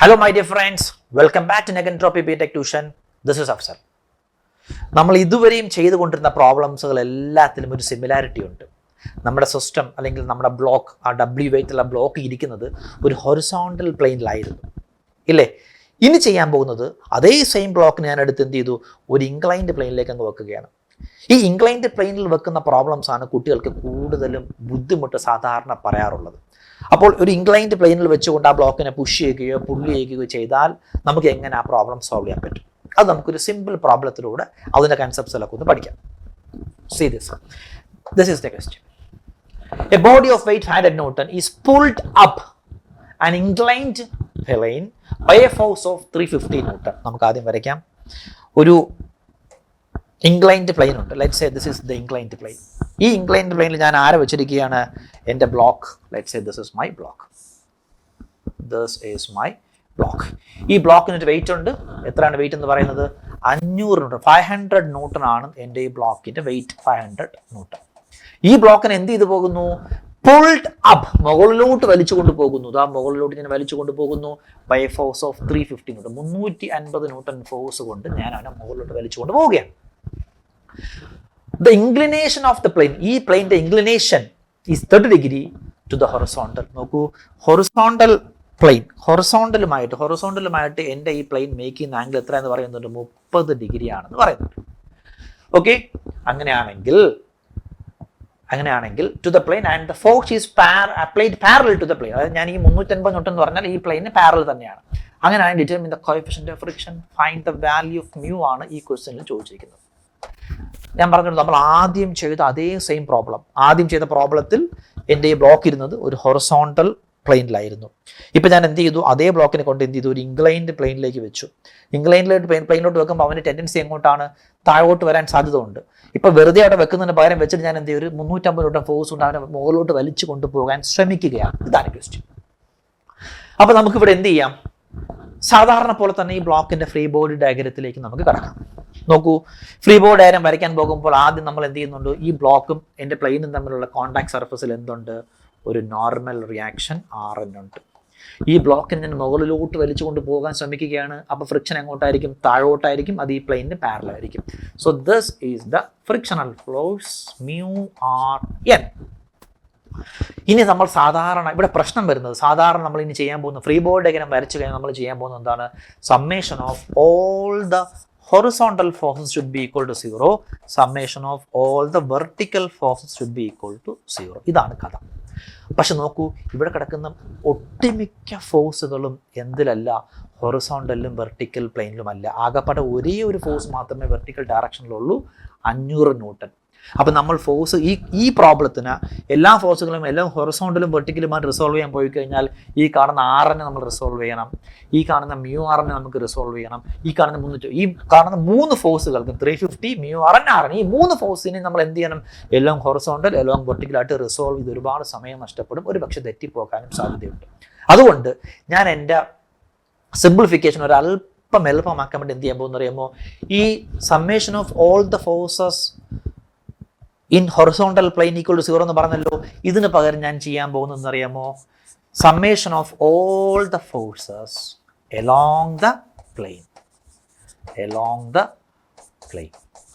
Hello my dear friends, welcome back to Negentropy BTech Tuition. This is Afsar. നമ്മൾ ഇതുവരെയും ചെയ്തുകൊണ്ടിരുന്ന പ്രോബ്ലംസുകൾ എല്ലാത്തിലും ഒരു സിമിലാരിറ്റി ഉണ്ട്. നമ്മുടെ സിസ്റ്റം അല്ലെങ്കിൽ നമ്മുടെ ബ്ലോക്ക്, ആ W വെയിറ്റുള്ള ബ്ലോക്ക് ഇരിക്കുന്നത് ഒരു ഹൊറിസോണ്ടൽ പ്ലെയിനിലായിരുന്നു ഇല്ലേ? ഇനി ചെയ്യാൻ പോകുന്നത് അതേ സെയിം ബ്ലോക്ക് ഞാൻ എടുത്ത് എന്ത് ചെയ്തു, ഒരു ഇൻക്ലൈൻഡ് പ്ലെയിനിലേക്ക് അങ്ങ് വെക്കുകയാണ്. ഈ ഇൻക്ലൈൻഡ് പ്ലെയിനിൽ വെക്കുന്ന പ്രോബ്ലംസ് ആണ് കുട്ടികൾക്ക് കൂടുതലും ബുദ്ധിമുട്ട് സാധാരണ പറയാറുള്ളത്. അപ്പോൾ ഒരു ഇൻക്ലൈൻഡ് പ്ലെയിനിൽ വെച്ചുകൊണ്ട് ആ ബ്ലോക്കിനെ പുഷ് ചെയ്യുകയോ പുള്ളി ചെയ്യുകയോ ചെയ്താൽ നമുക്ക് എങ്ങനെ ആ പ്രോബ്ലം സോൾവ് ചെയ്യാൻ പറ്റും? അത് നമുക്കൊരു സിമ്പിൾ പ്രോബ്ലത്തിലൂടെ അതിൻ്റെ കൺസെപ്റ്റ്സിലൊക്കെ ഒന്ന് പഠിക്കാം. See this. This is the question. A body of weight 500 Newton is pulled up an inclined plane by a force of 350 Newton. നമുക്ക് ആദ്യം വരയ്ക്കാം. ഒരു ഇൻക്ലൈൻഡ് പ്ലെയിൻ ഉണ്ട്. Let's say this is the inclined plane. ഈ inclined പ്ലെയിനിൽ ഞാൻ ആരെ വെച്ചിരിക്കുകയാണ്? എൻ്റെ block. Let's say this is my block. This is my block. ഈ ബ്ലോക്കിന് ഒരു വെയിറ്റ് ഉണ്ട്. എത്രയാണ് വെയിറ്റ് എന്ന് പറയുന്നത്? 500 ന്യൂട്ടൺ. 500 ന്യൂട്ടൺ ആണ് എൻ്റെ ഈ ബ്ലോക്കിൻ്റെ വെയിറ്റ്. 500 ന്യൂട്ടൺ. ഈ ബ്ലോക്കിന് എന്ത് ചെയ്തു പോകുന്നു? പുൾഡ് അപ്പ്, മുകളിലോട്ട് വലിച്ചു കൊണ്ടുപോകുന്നു. ആ മുകളിലോട്ട് ഞാൻ വലിച്ചു കൊണ്ടുപോകുന്നു by a force of 350 newton. 350 newton force കൊണ്ട് ഞാൻ അവനെ മുകളിലോട്ട് വലിച്ചു കൊണ്ട് പോവുകയാണ്. The inclination of the plane, ഈ പ്ലെയിൻ്റെ inclination is 30 degree to the horizontal. നോക്കൂ, ഹൊറിസോണ്ടൽ പ്ലെയിൻ, ഹൊറിസോണ്ടലുമായിട്ട് എൻ്റെ ഈ പ്ലെയിൻ മേക്ക് ചെയ്യുന്ന ആംഗിൾ എത്ര എന്ന് പറയുന്നുണ്ട്? 30 ഡിഗ്രി ആണെന്ന് പറയുന്നുണ്ട്. ഓക്കെ, അങ്ങനെയാണെങ്കിൽ to the plane and the force is applied parallel to the plane. അതായത് ഞാൻ ഈ 350 ന്യൂട്ടൺ എന്ന് പറഞ്ഞാൽ ഈ പ്ലെയിന് പാരലൽ തന്നെയാണ്. അങ്ങനെയാണെങ്കിൽ determine the coefficient of friction, find the value of mu ആണ് ഈ ക്വസ്റ്റ്യനിൽ ചോദിച്ചിരിക്കുന്നത്. ഞാൻ പറഞ്ഞത് നമ്മൾ ആദ്യം ചെയ്ത അതേ സെയിം പ്രോബ്ലം. ആദ്യം ചെയ്ത പ്രോബ്ലത്തിൽ എൻ്റെ ഈ ബ്ലോക്ക് ഇരുന്നത് ഒരു ഹൊറിസോണ്ടൽ പ്ലെയിനിലായിരുന്നു. ഇപ്പം ഞാൻ എന്ത് ചെയ്തു? അതേ ബ്ലോക്കിനെ കൊണ്ട് എന്ത് ചെയ്തു? ഒരു ഇൻക്ലൈൻഡ് പ്ലെയിനിലേക്ക് വെച്ചു. പ്ലെയിനിലോട്ട് വെക്കുമ്പോൾ അവൻ്റെ ടെൻഡൻസി എങ്ങോട്ടാണ്? താഴോട്ട് വരാൻ സാധ്യത ഉണ്ട്. ഇപ്പം വെറുതെ അവിടെ വെക്കുന്നതിന് പകരം വെച്ചിട്ട് ഞാൻ എന്ത് ചെയ്യും? ഒരു 350 ന്യൂട്ടൺ ഫോഴ്സ് കൊണ്ട് അവനെ മുകളിലോട്ട് വലിച്ചു കൊണ്ടുപോകാൻ ശ്രമിക്കുകയാണ്. ഇതാണ് ക്വസ്റ്റ്യൻ. അപ്പം നമുക്കിവിടെ എന്ത് ചെയ്യാം? സാധാരണ പോലെ തന്നെ ഈ ബ്ലോക്കിൻ്റെ ഫ്രീ ബോഡി ഡയഗ്രത്തിലേക്ക് നമുക്ക് കടക്കാം. നോക്കൂ, ഫ്രീ ബോഡി ഡയഗ്രം വരയ്ക്കാൻ പോകുമ്പോൾ ആദ്യം നമ്മൾ എന്ത് ചെയ്യുന്നുണ്ട്? ഈ ബ്ലോക്കും എൻ്റെ പ്ലെയിനും തമ്മിലുള്ള കോൺടാക്ട് സർഫസിൽ എന്തുണ്ട്? ഒരു നോർമൽ റിയാക്ഷൻ RN ഉണ്ട്. ഈ ബ്ലോക്കിന് ഞാൻ മുകളിലോട്ട് വലിച്ചു കൊണ്ട് പോകാൻ ശ്രമിക്കുകയാണ്. അപ്പോൾ ഫ്രിക്ഷൻ എങ്ങോട്ടായിരിക്കും? താഴോട്ടായിരിക്കും. അത് ഈ പ്ലെയിനിന് പാരലൽ ആയിരിക്കും. So this is the frictional force μRN. ഇനി നമ്മൾ സാധാരണ ഇവിടെ പ്രശ്നം വരുന്നത്, സാധാരണ നമ്മൾ ഇനി ചെയ്യാൻ പോകുന്ന ഫ്രീ ബോഡി ഡയഗ്രം വരച്ചു കഴിഞ്ഞാൽ നമ്മൾ ചെയ്യാൻ പോകുന്നത് എന്താണ്? Summation of all the horizontal forces should be equal to 0. Summation of all the vertical forces should be equal to 0. ഇതാണ് കഥ. പക്ഷെ നോക്കൂ, ഇവിടെ കിടക്കുന്ന ഒട്ടുമിക്ക ഫോഴ്സുകളും എന്തിലല്ല? ഹൊറിസോണ്ടലിലും വെർട്ടിക്കൽ പ്ലെയിനിലുമല്ല. ആകെപ്പാടെ ഒരേ ഒരു ഫോഴ്സ് മാത്രമേ വെർട്ടിക്കൽ ഡയറക്ഷനിലുള്ളൂ, 500 ന്യൂട്ടൺ. അപ്പം നമ്മൾ ഫോഴ്സ് ഈ പ്രോബ്ലത്തിന് എല്ലാ ഫോഴ്സുകളും എല്ലാം ഹൊറിസോണ്ടലും വെർട്ടിക്കലുമായിട്ട് റിസോൾവ് ചെയ്യാൻ പോയി കഴിഞ്ഞാൽ ഈ കാണുന്ന RN നമ്മൾ റിസോൾവ് ചെയ്യണം, ഈ കാണുന്ന μRN നമുക്ക് റിസോൾവ് ചെയ്യണം, ഈ കാണുന്ന 3 ഫോഴ്സുകൾക്കും 350 μRN RN, ഈ 3 ഫോഴ്സിനെ നമ്മൾ എന്ത് ചെയ്യണം? എല്ലാം ഹൊറിസോണ്ടൽ എല്ലാം വെർട്ടിക്കലായിട്ട് റിസോൾവ് ചെയ്ത് ഒരുപാട് സമയം നഷ്ടപ്പെടും, ഒരു പക്ഷെ തെറ്റിപ്പോക്കാനും സാധ്യതയുണ്ട്. അതുകൊണ്ട് ഞാൻ എൻ്റെ സിംപ്ലിഫിക്കേഷൻ ഒരല്പം എളുപ്പമാക്കാൻ വേണ്ടി എന്ത് ചെയ്യാൻ പോകുന്ന അറിയാമോ? ഈ summation of all the forces in horizontal plane equal to 0 എന്ന് പറഞ്ഞല്ലോ. ഇതിന് പകരം ഞാൻ ചെയ്യാൻ പോകുന്നതെന്ന് അറിയാമോ? Summation of all the forces along the plane.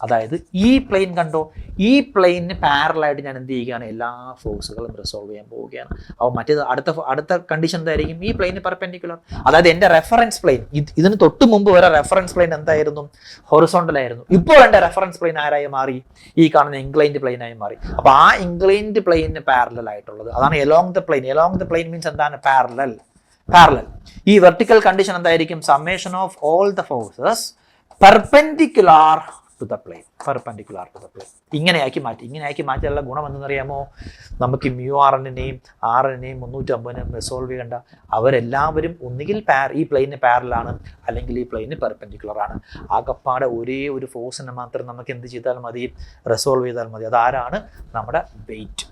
അതായത് ഈ പ്ലെയിൻ കണ്ടോ, ഈ പ്ലെയിനിന് പാരലായിട്ട് ഞാൻ എന്ത് ചെയ്യുകയാണ്? എല്ലാ ഫോഴ്സുകളും റിസോൾവ് ചെയ്യാൻ പോവുകയാണ്. അപ്പോൾ മറ്റേത് അടുത്ത കണ്ടീഷൻ എന്തായിരിക്കും? ഈ പ്ലെയിന് പെർപെൻഡിക്കുലർ. അതായത് എൻ്റെ റെഫറൻസ് പ്ലെയിൻ, ഇതിന് തൊട്ട് മുമ്പ് വരെ റെഫറൻസ് പ്ലെയിൻ എന്തായിരുന്നു? ഹൊറിസോണ്ടൽ ആയിരുന്നു. ഇപ്പോൾ എൻ്റെ റെഫറൻസ് പ്ലെയിൻ ആരായി മാറി? ഈ കാണുന്ന ഇൻക്ലൈൻഡ് പ്ലെയിനായി മാറി. അപ്പോൾ ആ ഇൻക്ലൈൻഡ് പ്ലെയിനിന് പാരലൽ ആയിട്ടുള്ളത് അതാണ് along the plane. Along the plane means എന്താണ്? പാരലൽ. ഈ വെർട്ടിക്കൽ കണ്ടീഷൻ എന്തായിരിക്കും? Summation of all the forces perpendicular to the plane. ഇങ്ങനെയാക്കി മാറ്റിയുള്ള ഗുണം എന്തെന്നറിയാമോ? നമുക്ക് μRNനെയും RNനെയും 350നെയും റിസോൾവ് ചെയ്യേണ്ട. അവരെല്ലാവരും ഒന്നുകിൽ ഈ പ്ലെയിന് പാരലാണ്, അല്ലെങ്കിൽ ഈ പ്ലെയിന് പെർപെൻഡിക്കുലർ ആണ്. ആകപ്പാടെ ഒരേ ഒരു ഫോഴ്സിനെ മാത്രം നമുക്ക് എന്ത് ചെയ്താൽ മതി? റിസോൾവ് ചെയ്താൽ മതി. അതാരാണ്? നമ്മുടെ വെയിറ്റ്.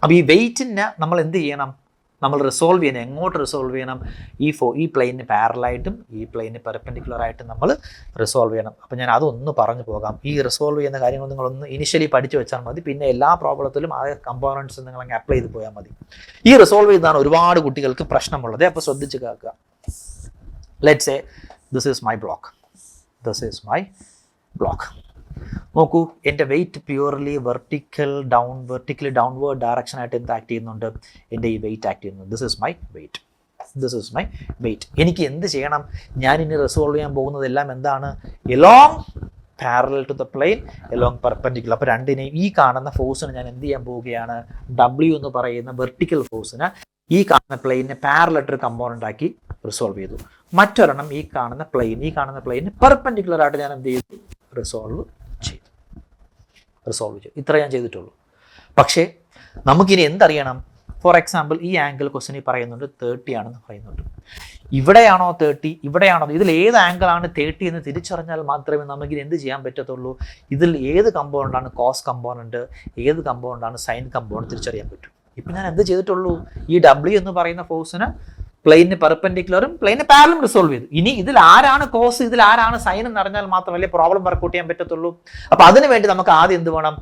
അപ്പോൾ ഈ വെയിറ്റിനെ നമ്മൾ എന്ത് ചെയ്യണം? നമ്മൾ റിസോൾവ് ചെയ്യണം. എങ്ങോട്ട് റിസോൾവ് ചെയ്യണം? ഈ പ്ലെയിന് പാരലായിട്ടും ഈ പ്ലെയിന് പെർപെൻഡിക്കുലറായിട്ടും നമ്മൾ റിസോൾവ് ചെയ്യണം. അപ്പോൾ ഞാൻ അതൊന്ന് പറഞ്ഞു പോകാം. ഈ റിസോൾവ് ചെയ്യുന്ന കാര്യങ്ങൾ നിങ്ങളൊന്ന് ഇനിഷ്യലി പഠിച്ചു വെച്ചാൽ മതി. പിന്നെ എല്ലാ പ്രോബ്ലത്തിലും ആ കമ്പോണൻസ് നിങ്ങൾ അങ്ങ് അപ്ലൈ ചെയ്ത് പോയാൽ മതി. ഈ റിസോൾവ് ചെയ്താണ് ഒരുപാട് കുട്ടികൾക്ക് പ്രശ്നമുള്ളത്. അപ്പോൾ ശ്രദ്ധിച്ച് കേൾക്കുക. Let's say this is my block, നോക്കൂ എൻ്റെ വെയിറ്റ് പ്യൂർലി വെർട്ടിക്കലി ഡൗൺവേർഡ് ഡയറക്ഷനായിട്ട് എന്ത് ആക്ട് ചെയ്യുന്നുണ്ട്, എൻ്റെ ഈ വെയിറ്റ് ആക്ട് ചെയ്യുന്നുണ്ട്. This is my weight. എനിക്ക് എന്ത് ചെയ്യണം, ഞാനിനി റിസോൾവ് ചെയ്യാൻ പോകുന്നതെല്ലാം എന്താണ്, along parallel to the plane, along perpendicular. അപ്പോൾ രണ്ടിനെയും ഈ കാണുന്ന ഫോഴ്സിന് ഞാൻ എന്ത് ചെയ്യാൻ പോവുകയാണ്, W എന്ന് പറയുന്ന വെർട്ടിക്കൽ ഫോഴ്സിന് ഈ കാണുന്ന പ്ലെയിനെ പാരലൽ കമ്പോണൻ്റ് ആക്കി റിസോൾവ് ചെയ്തു. മറ്റൊരെണ്ണം ഈ കാണുന്ന പ്ലെയിന് പെർപെൻഡിക്കുലർ ആയിട്ട് ഞാൻ എന്ത് ചെയ്തു, റിസോൾവ് ചെയ്തു. ഇത്ര ഞാൻ ചെയ്തിട്ടുള്ളൂ. പക്ഷേ നമുക്കിനി എന്തറിയണം, ഫോർ എക്സാമ്പിൾ ഈ ആംഗിൾ ക്വസ്റ്റ്യനിൽ പറയുന്നുണ്ട് 30 ആണെന്ന് പറയുന്നുണ്ട്. ഇവിടെയാണോ 30, ഇവിടെയാണോ, ഇതിൽ ഏത് ആംഗിളാണ് 30 എന്ന് തിരിച്ചറിഞ്ഞാൽ മാത്രമേ നമുക്കിത് എന്ത് ചെയ്യാൻ പറ്റത്തുള്ളൂ, ഇതിൽ ഏത് കമ്പോണൻ്റാണ് കോസ് കമ്പോണൻറ്റ്, ഏത് കമ്പോണൻ്റാണ് സൈൻ കമ്പോണൻറ്റ് തിരിച്ചറിയാൻ പറ്റും. ഇപ്പം ഞാൻ എന്ത് ചെയ്തിട്ടുള്ളൂ, ഈ W എന്ന് പറയുന്ന ഫോഴ്സിന് പ്ലെയിന് പെർപെൻഡിക്കുലറും പ്ലെയിന് പാരലും റിസോൾവ് ചെയ്തു. ഇനി ഇതിൽ ആരാണ് കോസ്, ഇതിൽ ആരാണ് സൈൻ എന്ന് അറിഞ്ഞാൽ മാത്രമല്ലേ പ്രോബ്ലം വർക്കൗട്ട് ചെയ്യാൻ പറ്റത്തുള്ളൂ. അപ്പോൾ അതിന് വേണ്ടി നമുക്ക് ആദ്യം എന്ത് വേണം,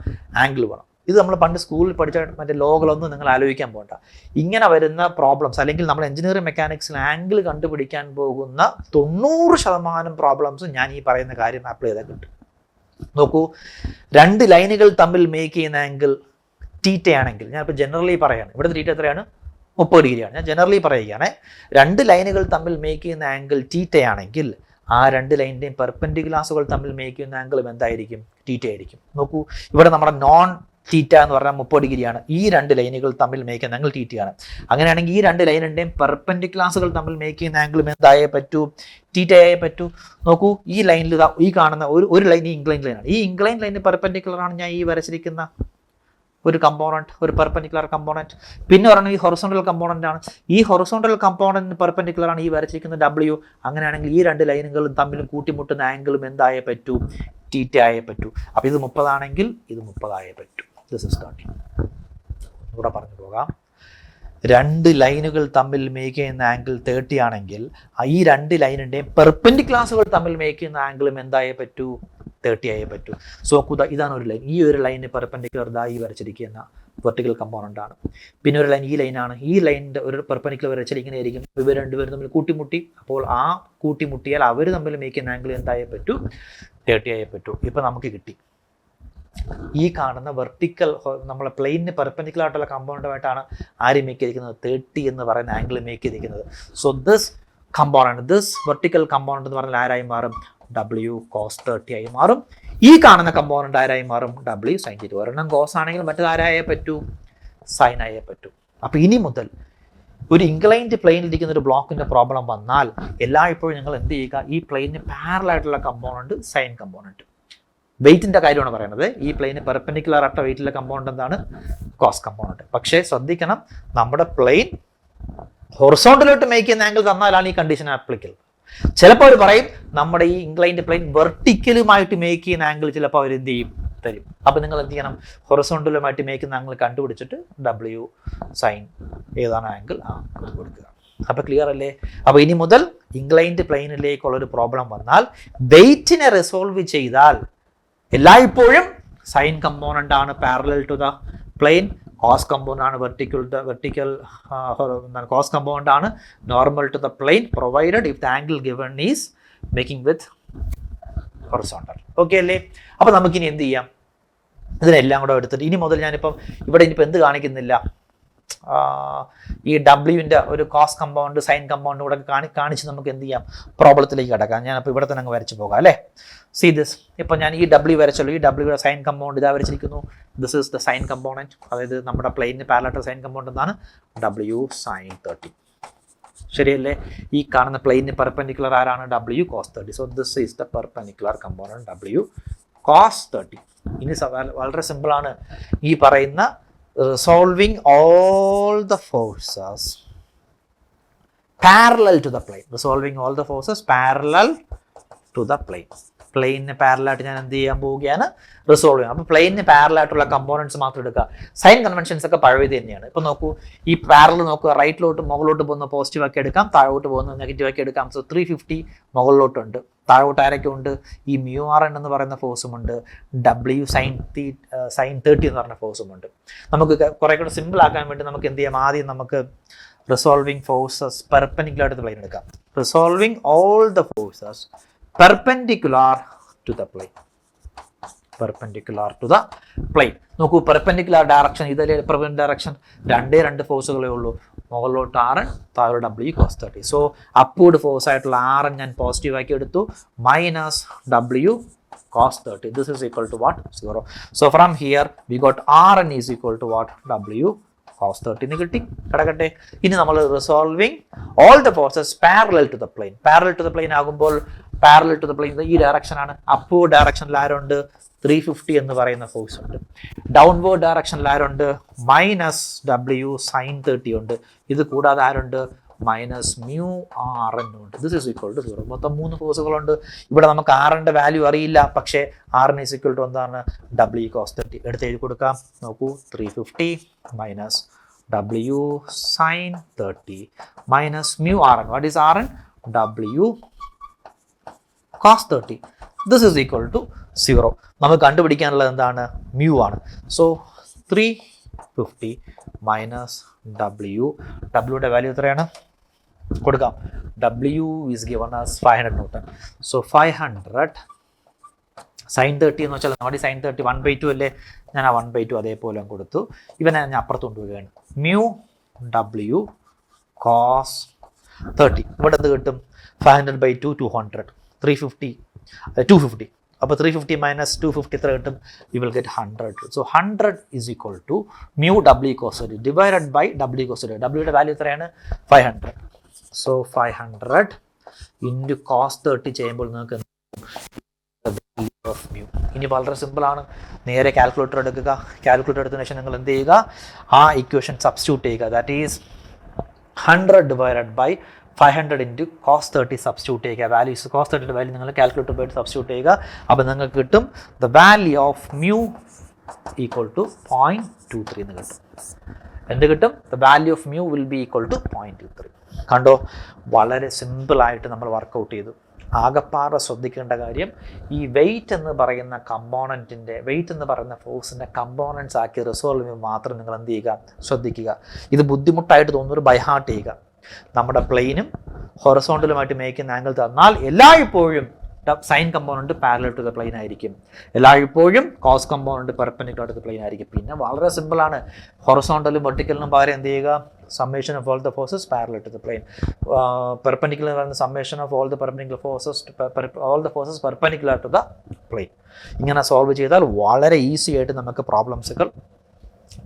ആംഗിൾ വേണം. ഇത് നമ്മൾ പണ്ട് സ്കൂളിൽ പഠിച്ച മറ്റേ ലോകളൊന്നും നിങ്ങൾ ആലോചിക്കാൻ പോകണ്ട. ഇങ്ങനെ വരുന്ന പ്രോബ്ലംസ്, അല്ലെങ്കിൽ നമ്മൾ എഞ്ചിനീയറിംഗ് മെക്കാനിക്സിൽ ആംഗിൾ കണ്ടുപിടിക്കാൻ പോകുന്ന 90% പ്രോബ്ലംസ് ഞാൻ ഈ പറയുന്ന കാര്യം അപ്ലൈ ചെയ്താൽ കിട്ടും. നോക്കൂ, രണ്ട് ലൈനുകൾ തമ്മിൽ മേക്ക് ചെയ്യുന്ന ആംഗിൾ തീറ്റയാണെങ്കിൽ, ഞാനിപ്പോൾ ജനറലി പറയാണ്, ഇവിടുത്തെ തീറ്റ എത്രയാണ്, 30 ഡിഗ്രിയാണ്. ഞാൻ ജനറലി പറയുകയാണ്, രണ്ട് ലൈനുകൾ തമ്മിൽ മേക്ക് ചെയ്യുന്ന ആംഗിൾ തീറ്റയാണെങ്കിൽ ആ രണ്ട് ലൈനിൻ്റെയും പെർപെൻഡിക്കുലാസുകൾ തമ്മിൽ മേക്ക് ചെയ്യുന്ന ആംഗിളും എന്തായിരിക്കും, തീറ്റ ആയിരിക്കും. നോക്കൂ, ഇവിടെ നമ്മുടെ നോൺ തീറ്റ എന്ന് പറഞ്ഞാൽ 30 ഡിഗ്രിയാണ്. ഈ രണ്ട് ലൈനുകൾ തമ്മിൽ മേക്ക് ചെയ്യുന്ന ആംഗിൾ തീറ്റയാണ്. അങ്ങനെയാണെങ്കിൽ ഈ രണ്ട് ലൈനിൻ്റെയും പെർപെൻഡിക്കുലാസുകൾ തമ്മിൽ മേക്ക് ചെയ്യുന്ന ആംഗിളും എന്തായേ പറ്റൂ, തീറ്റയായേ പറ്റൂ. നോക്കൂ, ഈ ലൈനിൽ ഈ കാണുന്ന ഒരു ലൈൻ ഈ ഇൻക്ലൈൻ ലൈനാണ്. ഈ ഇൻക്ലൈൻ ലൈനിന് പെർപെൻഡിക്കുലറാണ് ഞാൻ ഈ വരച്ചിരിക്കുന്ന ഒരു കമ്പോണൻറ്റ്, ഒരു പെർപെൻഡിക്കുലർ കമ്പോണൻറ്റ്. പിന്നെ പറയുന്നത് ഈ ഹൊറിസോണ്ടൽ കമ്പോണൻ്റ് ആണ്. ഈ ഹൊറിസോണ്ടൽ കമ്പോണൻറ്റിന് പെർപെൻഡിക്കുലർ ആണ് ഈ വരച്ചിരിക്കുന്ന W. അങ്ങനെയാണെങ്കിൽ ഈ രണ്ട് ലൈനുകളും തമ്മിൽ കൂട്ടിമുട്ടുന്ന ആംഗിളും എന്തായേ പറ്റൂ, തീറ്റ ആയേ പറ്റൂ. അപ്പോൾ ഇത് 30 ആണെങ്കിൽ ഇത് 30 ആയേ പറ്റൂ. This is starting. ഇവിടെ പറഞ്ഞു പോകാം. രണ്ട് ലൈനുകൾ തമ്മിൽ മേക്ക് ചെയ്യുന്ന ആംഗിൾ 30 ആണെങ്കിൽ ഈ രണ്ട് ലൈനിൻ്റെയും പെർപെൻഡിക്കുലാസുകൾ തമ്മിൽ മേക്ക് ചെയ്യുന്ന ആംഗിളും എന്തായേ പറ്റൂ, 30 ആയേ പറ്റൂ. സോ ഇതാണ് ഒരു ലൈൻ. ഈ ഒരു ലൈനിന് പെർപെൻഡിക്കുലർ ഈ വരച്ചിരിക്കുന്ന വെർട്ടിക്കൽ കമ്പോണൻ്റ് ആണ്. പിന്നെ ഒരു ലൈൻ ഈ ലൈനാണ്. ഈ ലൈനിൻ്റെ ഒരു പെർപെൻഡിക്കുലർ വരച്ചിരിക്കുന്ന ആയിരിക്കും. ഇവർ രണ്ടുപേരും തമ്മിൽ കൂട്ടിമുട്ടി. അപ്പോൾ ആ കൂട്ടിമുട്ടിയാൽ അവർ തമ്മിൽ മേക്ക് ചെയ്യുന്ന ആംഗിൾ എന്തായേ പറ്റൂ, 30 ആയേ പറ്റൂ. ഇപ്പം നമുക്ക് കിട്ടി ഈ കാണുന്ന വെർട്ടിക്കൽ, നമ്മളെ പ്ലെയിനിന് പെർപെൻഡിക്കുലർ ആയിട്ടുള്ള കമ്പോണൻ്റുമായിട്ടാണ് ആര് മേക്ക് ചെയ്തിരിക്കുന്നത്, 30 എന്ന് പറയുന്ന ആംഗിൾ മേക്ക് ചെയ്തിരിക്കുന്നത്. So this component, this vertical component എന്ന് പറഞ്ഞാൽ ആരായി മാറും, W cos 30 ആയി മാറും. ഈ കാണുന്ന കമ്പോണൻറ്റ് ആരായി മാറും, W sin θ. ഒരെണ്ണം കോസ് ആണെങ്കിൽ മറ്റേത് ആരായേ പറ്റൂ, സൈൻ ആയേ പറ്റൂ. അപ്പോൾ ഇനി മുതൽ ഒരു ഇൻക്ലൈൻഡ് പ്ലെയിനിൽ ഇരിക്കുന്ന ഒരു ബ്ലോക്കിൻ്റെ പ്രോബ്ലം വന്നാൽ എല്ലായ്പ്പോഴും നിങ്ങൾ എന്ത് ചെയ്യുക, ഈ പ്ലെയിനിന് പാരലായിട്ടുള്ള കമ്പോണൻറ്റ് സൈൻ കമ്പോണൻറ്റ്. വെയിറ്റിൻ്റെ കാര്യമാണ് പറയുന്നത്. ഈ പ്ലെയിന് പെർപെൻഡിക്കുലർ ആയിട്ട് വെയിറ്റിലെ കമ്പോണൻറ്റ് എന്താണ്, കോസ് കമ്പോണൻറ്റ്. പക്ഷേ ശ്രദ്ധിക്കണം, നമ്മുടെ പ്ലെയിൻ ഹൊറിസോണ്ടലോട്ട് മേക്ക് ചെയ്യുന്ന ആംഗിൾ തന്നാലാണ് ഈ കണ്ടീഷൻ ആപ്ലിക്കൽ. ചിലപ്പോൾ അവർ പറയും നമ്മുടെ ഈ ഇൻക്ലൈൻഡ് പ്ലെയിൻ വെർട്ടിക്കലുമായിട്ട് മേക്ക് ചെയ്യുന്ന ആംഗിൾ ചിലപ്പോൾ അവർ എന്ത് ചെയ്യും, തരും. അപ്പോൾ നിങ്ങൾ എന്ത് ചെയ്യണം, ഹൊറിസോണ്ടലുമായിട്ട് മേക്ക് ചെയ്യുന്ന ആംഗിൾ കണ്ടുപിടിച്ചിട്ട് W സൈൻ ഏതാണ് ആംഗിൾ കൊടുക്കുക. അപ്പോൾ ക്ലിയർ അല്ലേ? അപ്പോൾ ഇനി മുതൽ ഇൻക്ലൈൻഡ് പ്ലെയിനിലേക്കുള്ളൊരു പ്രോബ്ലം വന്നാൽ വെയിറ്റിനെ റിസോൾവ് ചെയ്താൽ എല്ലായ്പ്പോഴും സൈൻ കമ്പോണൻ്റ് ആണ് parallel to the plane, cos component ആണ് വെർട്ടിക്കൽ കോസ് കമ്പോണൻ്റ് ആണ് normal to the plane, provided if the angle given is making with horizontal. Okay അല്ലേ? അപ്പോൾ നമുക്കിനി എന്ത് ചെയ്യാം, ഇതിനെല്ലാം കൂടെ എടുത്തിട്ട് ഇനി മുതൽ ഞാനിപ്പം ഇവിടെ ഇനിയിപ്പോൾ എന്ത് കാണിക്കുന്നില്ല, ഈ W ഒരു കോസ് കമ്പൗണ്ട് സൈൻ കമ്പൗണ്ട് കൂടെ കാണിച്ച് നമുക്ക് എന്ത് ചെയ്യാം, പ്രോബ്ലത്തിലേക്ക് കിടക്കാം. ഞാനപ്പോൾ ഇവിടെ തന്നെ അങ്ങ് വരച്ച് പോകാം അല്ലേ. സീ ദിസ്, ഇപ്പോൾ ഞാൻ ഈ W വരച്ചല്ലോ, ഈ W സൈൻ കമ്പൗണ്ട് ഇതാ വരച്ചിരിക്കുന്നു. This is the sine component, അതായത് നമ്മുടെ പ്ലെയിനിന് പാരലൽ സൈൻ കമ്പൗണ്ട് എന്താണ്, W sin 30. ശരിയല്ലേ? ഈ കാണുന്ന പ്ലെയിനിന് പെർപെൻഡിക്കുലർ ആരാണ്, W cos 30. So this is the perpendicular component W cos 30. ഇനി വളരെ സിമ്പിളാണ് ഈ പറയുന്ന resolving all the forces parallel to the plane, resolving all the forces parallel to the plane. പ്ലെയിനിന് പാരലായിട്ട് ഞാൻ എന്ത് ചെയ്യാൻ പോവുകയാണ്, റിസോൾവ് ചെയ്യാം. അപ്പോൾ പ്ലെയിനിന് പാരലായിട്ടുള്ള കമ്പോണൻസ് മാത്രം എടുക്കുക. സൈൻ കൺവെൻഷൻസ് ഒക്കെ പഴയത് തന്നെയാണ്. ഇപ്പോൾ നോക്കൂ, ഈ പാരലൽ നോക്കുക, റൈറ്റിലോട്ട് മുകളിലോട്ട് പോകുന്ന പോസിറ്റീവ് ആക്കി എടുക്കാം, താഴോട്ട് പോകുന്ന നെഗറ്റീവ് ആക്കി എടുക്കാം. സോ 350 മുകളിലോട്ടുണ്ട്, താഴോട്ട് ആരൊക്കെ ഉണ്ട്, ഈ μRn എന്ന് പറയുന്ന ഫോഴ്സും ഉണ്ട്, W sin 30 എന്ന് പറഞ്ഞ ഫോഴ്സും ഉണ്ട്. നമുക്ക് കുറേ കൂടെ സിമ്പിൾ ആക്കാൻ വേണ്ടി നമുക്ക് എന്ത് ചെയ്യാം, ആദ്യം നമുക്ക് റിസോൾവിങ് ഫോഴ്സസ് പെർപെൻഡിക്കുലർ ആയിട്ട് പ്ലെയിൻ എടുക്കാം. resolving all the forces perpendicular to the plane. Perpendicular to the plane. നോക്കൂ, പെർപെൻഡിക്കുലർ ഡയറക്ഷൻ ഇതല്ലേ പെർപെൻഡിക്കുലർ ഡയറക്ഷൻ, രണ്ട് ഫോഴ്സുകളേ ഉള്ളൂ, മുകളിലോട്ട് R, താഴെ W cos 30. So upward force ആയിട്ടുള്ള R ഞാൻ പോസിറ്റീവ് ആക്കി എടുത്തു, minus W cos 30. This is equal to what? 0. So from here we got Rn is equal to what? W cos 30 എന്ന് കിട്ടി. കിടക്കട്ടെ. ഇനി നമ്മൾ resolving all the forces parallel to the plane. Parallel to the plane ആകുമ്പോൾ parallel to the plane ഈ direction ആണ്. Upward ഡയറക്ഷനിൽ ആരുണ്ട്? 350 എന്ന് പറയുന്ന ഫോഴ്സ് ഉണ്ട്. ഡൗൺവേർഡ് ഡയറക്ഷനിൽ ആരുണ്ട്? മൈനസ് W sin 30 ഉണ്ട്. ഇത് കൂടാതെ ആരുണ്ട്? മൈനസ് മ്യൂ Rn ഉണ്ട്. This is equal to 0. മൊത്തം 3 ഫോഴ്സുകളുണ്ട്. ഇവിടെ നമുക്ക് Rന്റെ വാല്യൂ അറിയില്ല, പക്ഷേ Rn ഈസ് ഈക്വൽ ടു എന്താണ്? W cos 30. എടുത്ത് എഴുതി കൊടുക്കാം. നോക്കൂ, 350 minus W sin 30 minus mu Rn. What is Rn? W cos 30. This is equal to 0. നമുക്ക് കണ്ടുപിടിക്കാനുള്ളത് എന്താണ്? മ്യൂ ആണ്. സോ 350 മൈനസ് ഡബ്ല്യൂയുടെ വാല്യൂ എത്രയാണ്? കൊടുക്കാം. W is given as 500 Newton. So 500 sin 30 എന്ന് വെച്ചാൽ നമ്മുടെ sin 30 1/2 അല്ലേ? ഞാൻ ആ 1/2 അതേപോലെ കൊടുത്തു. ഇവനെ ഞാൻ അപ്പുറത്ത് കൊണ്ടുപോവുകയാണ്. Mu W cos 30. ഇവിടെ എന്ത് കിട്ടും? 500/2 200. 250. അപ്പോൾ 350 മൈനസ് 250 എത്ര കിട്ടും? You will get 100. So 100 is equal to mu W cos 30 divided by W cos 30. Wയുടെ വാല്യൂ എത്രയാണ്? 500. സോ 500 ഇൻറ്റു cos 30 ചെയ്യുമ്പോൾ നിങ്ങൾക്ക് ഓഫ് മ്യൂ. ഇനി വളരെ സിമ്പിളാണ്. നേരെ കാൽക്കുലേറ്റർ എടുക്കുക. കാൽക്കുലേറ്റർ എടുത്തതിന് ശേഷം നിങ്ങൾ എന്ത് ചെയ്യുക? ആ ഇക്വേഷൻ സബ്സ്റ്റിറ്റ്യൂട്ട് ചെയ്യുക. That is 100 divided by 500 into cos 30 substitute ചെയ്യുക. വാല്യൂസ് cos 30യുടെ വാല്യൂ നിങ്ങൾ കാൽക്കുലേറ്റർ പോയിട്ട് സബ്സ്റ്റിറ്റ്യൂട്ട് ചെയ്യുക. അപ്പോൾ നിങ്ങൾക്ക് കിട്ടും the value of mu equal to 0.23 എന്ന് കിട്ടും. എന്ത് കിട്ടും? The value of mu will be equal to 0.23. കണ്ടോ, വളരെ സിമ്പിളായിട്ട് നമ്മൾ വർക്കൗട്ട് ചെയ്തു. ആകപ്പാറ ശ്രദ്ധിക്കേണ്ട കാര്യം, ഈ വെയിറ്റ് എന്ന് പറയുന്ന കമ്പോണൻറ്റിൻ്റെ വെയിറ്റ് എന്ന് പറയുന്ന ഫോഴ്സിൻ്റെ കമ്പോണൻസ് ആക്കി റിസോൾവ് ചെയ്യുമ്പോൾ മാത്രം നിങ്ങൾ എന്ത് ചെയ്യുക? ശ്രദ്ധിക്കുക. ഇത് ബുദ്ധിമുട്ടായിട്ട് തോന്നുന്നൊരു ബൈഹാർട്ട് ചെയ്യുക. നമ്മുടെ പ്ലെയിനും ഹൊറിസോണ്ടലുമായിട്ട് മേക്കുന്ന ആംഗിൾ തന്നാൽ എല്ലായ്പ്പോഴും sine component parallel to the plane ആയിരിക്കും, എല്ലായ്പ്പോഴും cos component perpendicular to the plane ആയിരിക്കും. പിന്നെ വളരെ സിമ്പിളാണ്. ഹൊറിസോണ്ടലും വെർട്ടിക്കലിനും പകരം എന്ത് ചെയ്യുക? summation of all the forces parallel to the plane. Perpendicular and the summation of all the perpendicular forces all the forces perpendicular to the plane. ഇങ്ങനെ solve ചെയ്താൽ വളരെ ഈസി ആയിട്ട് നമുക്ക് പ്രോബ്ലംസുകൾ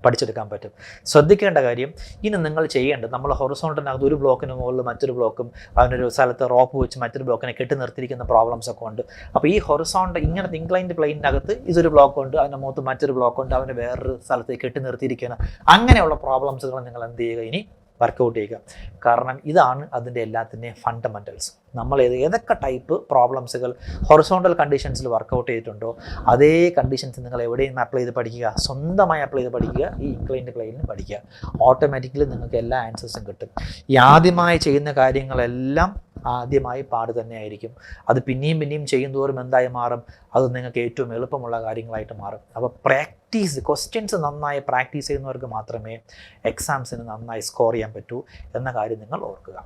പഠിച്ചെടുക്കാൻ പറ്റും. ശ്രദ്ധിക്കേണ്ട കാര്യം, ഇനി നിങ്ങൾ ചെയ്യേണ്ടത്, നമ്മൾ ഹൊറിസോണ്ടലിനകത്ത് ഒരു ബ്ലോക്കിന് മുകളിൽ മറ്റൊരു ബ്ലോക്കും അതിനൊരു സ്ഥലത്ത് റോപ്പ് വെച്ച് മറ്റൊരു ബ്ലോക്കിനെ കെട്ടി നിർത്തിയിരിക്കുന്ന പ്രോബ്ലംസ് ഒക്കെ ഉണ്ട്. അപ്പോൾ ഈ ഹൊറിസോണ്ടൽ ഇങ്ങനത്തെ ഇൻക്ലൈൻഡ് പ്ലെയിനകത്ത് ഇതൊരു ബ്ലോക്ക് ഉണ്ട്, അതിൻ്റെ മുഖത്ത് മറ്റൊരു ബ്ലോക്ക് ഉണ്ട്, അവന് വേറൊരു സ്ഥലത്ത് കെട്ടി നിർത്തിയിരിക്കുന്ന അങ്ങനെയുള്ള പ്രോബ്ലംസുകൾ നിങ്ങൾ എന്ത് ചെയ്യുക? ഇനി വർക്കൗട്ട് ചെയ്യുക. കാരണം ഇതാണ് അതിൻ്റെ എല്ലാത്തിൻ്റെയും ഫണ്ടമെൻറ്റൽസ്. നമ്മൾ ഏതൊക്കെ ടൈപ്പ് പ്രോബ്ലംസുകൾ ഹൊറിസോണ്ടൽ കണ്ടീഷൻസിൽ വർക്കൗട്ട് ചെയ്തിട്ടുണ്ടോ അതേ കണ്ടീഷൻസ് നിങ്ങൾ എവിടെയും അപ്ലൈ ചെയ്ത് പഠിക്കുക, സ്വന്തമായി അപ്ലൈ ചെയ്ത് പഠിക്കുക, ഈ ഇൻക്ലൈൻഡ് പ്ലെയിനിൽ പഠിക്കുക. ഓട്ടോമാറ്റിക്കലി നിങ്ങൾക്ക് എല്ലാ ആൻസേഴ്സും കിട്ടും. ഈ ആദ്യമായി ചെയ്യുന്ന കാര്യങ്ങളെല്ലാം ആദ്യമായി പാട് തന്നെയായിരിക്കും. അത് പിന്നെയും പിന്നെയും ചെയ്യുന്തോറും എന്തായി മാറും? അത് നിങ്ങൾക്ക് ഏറ്റവും എളുപ്പമുള്ള കാര്യങ്ങളായിട്ട് മാറും. അപ്പോൾ പ്രാക്ടീസ്, ക്വസ്റ്റ്യൻസ് നന്നായി പ്രാക്ടീസ് ചെയ്യുന്നവർക്ക് മാത്രമേ എക്സാംസിന് നന്നായി സ്കോർ ചെയ്യാൻ പറ്റൂ എന്ന കാര്യം നിങ്ങൾ ഓർക്കുക.